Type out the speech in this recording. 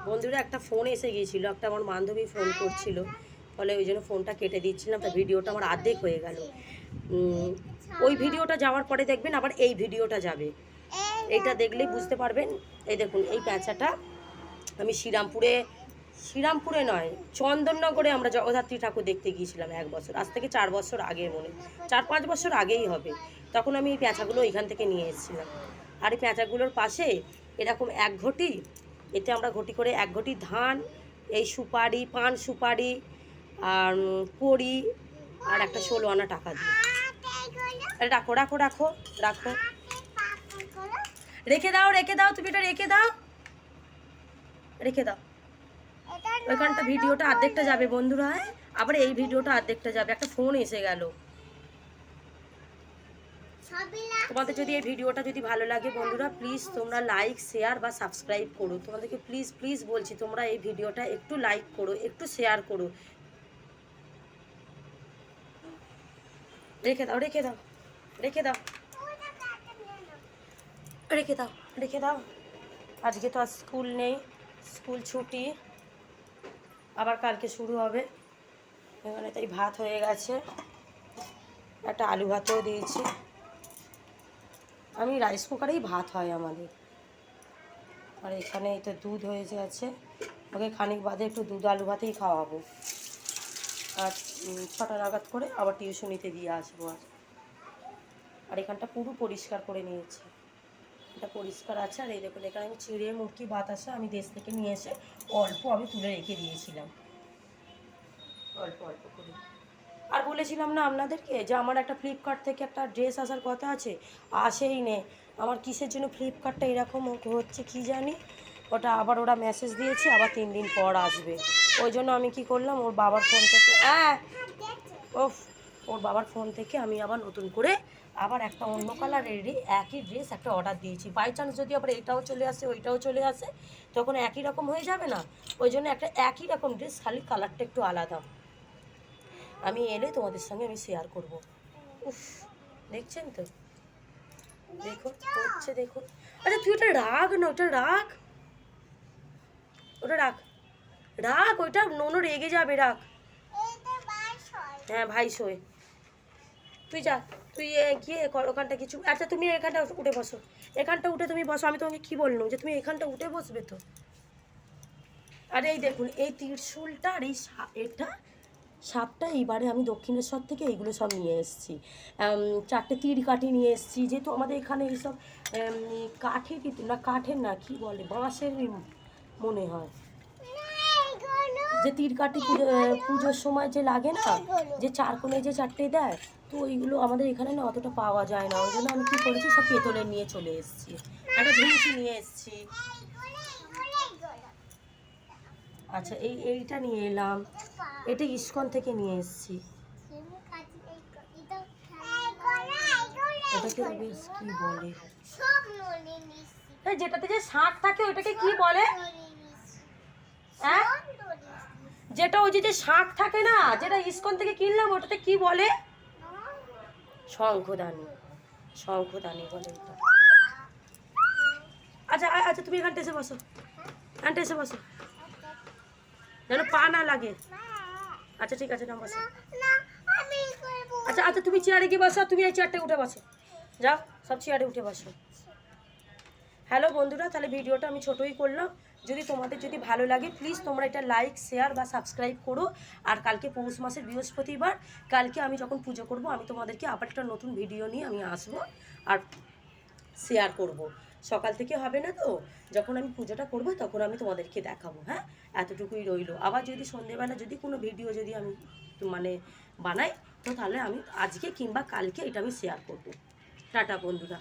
বন্ধুরা একটা ফোন এসে গিয়েছিল, একটা আমার বান্ধবী ফোন করছিল, ফলে ওই জন্য ফোনটা কেটে দিচ্ছিলাম। তা ভিডিওটা আমার অর্ধেক হয়ে গেল। ওই ভিডিওটা যাওয়ার পরে দেখবেন আবার এই ভিডিওটা যাবে, এইটা দেখলেই বুঝতে পারবেন। এই দেখুন, এই প্যাঁচাটা আমি শ্রীরামপুরে নয়, চন্দননগরে আমরা জগদ্ধাত্রী ঠাকুর দেখতে গিয়েছিলাম 1 বছর, আজ থেকে 4 বছর আগে, মনে 4-5 বছর আগেই হবে। তখন আমি এই পেঁচাগুলো এইখান থেকে নিয়ে এসেছিলাম। আর এই পেঁচাগুলোর পাশে এরকম 1 ঘটি, এতে আমরা ঘটি করে 1 ঘটি ধান, এই সুপারি, পান সুপারি আর কড়ি আর একটা 16 আনা টাকা দিই। রাখো রাখো রাখো রাখো, রেখে দাও রেখে দাও, তুমি এটা রেখে দাও, রেখে দাও। ওইখানটা ভিডিওটা অর্ধেকটা যাবে বন্ধুরা, আবার এই ভিডিওটা অর্ধেকটা যাবে। একটা ফোন এসে গেল। তোমাদের যদি এই ভিডিওটা যদি ভালো লাগে বন্ধুরা, প্লিজ তোমরা লাইক, শেয়ার বা সাবস্ক্রাইব করো। তোমাদেরকে প্লিজ প্লিজ বলছি, তোমরা এই ভিডিওটা একটু লাইক করো, একটু শেয়ার করো। রেখে দাও রেখে দাও রেখে দাও রেখে দাও রেখে দাও। আজকে তো আর স্কুল নেই, স্কুল ছুটি, আবার কালকে শুরু হবে। এখানে তাই ভাত হয়ে গেছে, একটা আলু ভাতও দিয়েছি। আমি রাইস কুকারেই ভাত হয় আমাদের। আর এখানে এই তো দুধ হয়ে গেছে, ওকে খানিক বাদে একটু দুধ আলু ভাতেই খাওয়াবো। আর 6টা নাগাদ করে আবার টিউশনিতে দিয়ে আসবো। আর এখানটা পুরো পরিষ্কার করে নিয়েছি, এটা পরিষ্কার আছে। আর এই দেখুন, এখানে আমি চিড়ে মুরগি বাতাসা আমি দেশ থেকে নিয়ে এসে অল্প আমি তুলে রেখে দিয়েছিলাম, অল্প অল্প করে। আর বলেছিলাম না আপনাদেরকে যে আমার একটা ফ্লিপকার্ট থেকে একটা ড্রেস আসার কথা আছে, আসেই নে। আমার কিসের জন্য ফ্লিপকার্টটা এরকম হচ্ছে কি জানি, ওটা আবার ওরা মেসেজ দিয়েছে আবার 3 দিন পর আসবে। ওই জন্য আমি কি করলাম, ওর বাবার ফোন থেকে ওর বাবার ফোন থেকে আমি আবার নতুন করে আবার একটা অন্য কালারেরই একই ড্রেস একটা অর্ডার দিয়েছি। বাই চান্স যদি আবার এটাও চলে আসে ওইটাও চলে আসে, তখন একই রকম হয়ে যাবে না। ওই জন্য একটা একই রকম ড্রেস, খালি কালারটা একটু আলাদা। আমি এলে তোমাদের সঙ্গে আমি শেয়ার করব। উফ, দেখছেন তো, দেখুন হচ্ছে, দেখুন। আচ্ছা তুই ওটা রাখ না, ওটা রাখ, ওটা রাখ রাখ, ওইটা নোনো রেগে যাবে, রাখ। হ্যাঁ ভাই শোয়, তুই যা, তুই গিয়ে ওখানটা কিছু। আচ্ছা তুমি এখানটা উঠে বসো, এখানটা উঠে তুমি বসো। আমি তোমাকে কী বললাম যে তুমি এখানটা উঠে বসবে তো। আর এই দেখুন, এই ত্রিশূলটা আর এই এটা সাপটা এইবারে আমি দক্ষিণেশ্বর থেকে এইগুলো সব নিয়ে এসেছি। 4টে তীর কাঠি নিয়ে এসেছি, যেহেতু আমাদের এখানে এইসব কাঠের না, কাঠের না, কি বলে, বাঁশের মনে হয়, যে তীর কাঠি পুজোর সময় যে লাগে না, যে 4 কোণে যে 4টে দেয়, তো ওইগুলো আমাদের এখানে না অতটা পাওয়া যায় না। ওই জন্য আমি কী করেছি, সব পেতলের নিয়ে চলে এসেছি। একটা ঝুঁচি নিয়ে এসেছি। আচ্ছা এইটা নিয়ে এলাম, এটা ইস্কন থেকে নিয়ে এসেছি। এটাকে বেশ কি বলে, যেটাতে যে শাঁখ থাকে ওইটাকে কি বলে, হ্যাঁ, যেটা ওই যে শাঁখ থাকে না, যেটা ইস্কন থেকে কিনলাম, ওটাতে কি বলে, শঙ্খদানি, শঙ্খদানি বলে এটা। আচ্ছা আচ্ছা তুমি এখানটা এসে বসো, এখানটা এসে বসো, যেন পা না লাগে। আচ্ছা ঠিক আছে, না বসো। আচ্ছা আচ্ছা তুমি চেয়ারে গিয়ে বসো, তুমি এই চেয়ারটা উঠে বসো, যাও সব চেয়ারে উঠে বসো। হ্যালো বন্ধুরা, তাহলে ভিডিওটা আমি ছোটোই করলাম। যদি তোমাদের যদি ভালো লাগে প্লিজ তোমরা এটা লাইক, শেয়ার বা সাবস্ক্রাইব করো। আর কালকে পৌষ মাসের বৃহস্পতিবার, কালকে আমি যখন পুজো করব আমি তোমাদেরকে আবার একটা নতুন ভিডিও নিয়ে আমি আসবো আর শেয়ার করব। সকাল থেকে হবে না তো, যখন আমি পুজোটা করব তখন আমি তোমাদেরকে দেখাবো। হ্যাঁ, এতটুকুই রইলো। আবার যদি সন্ধেবেলা যদি কোনো ভিডিও যদি আমি মানে বানাই, তো তাহলে আমি আজকে কিংবা কালকে এটা আমি শেয়ার করব। টাটা বন্ধুরা।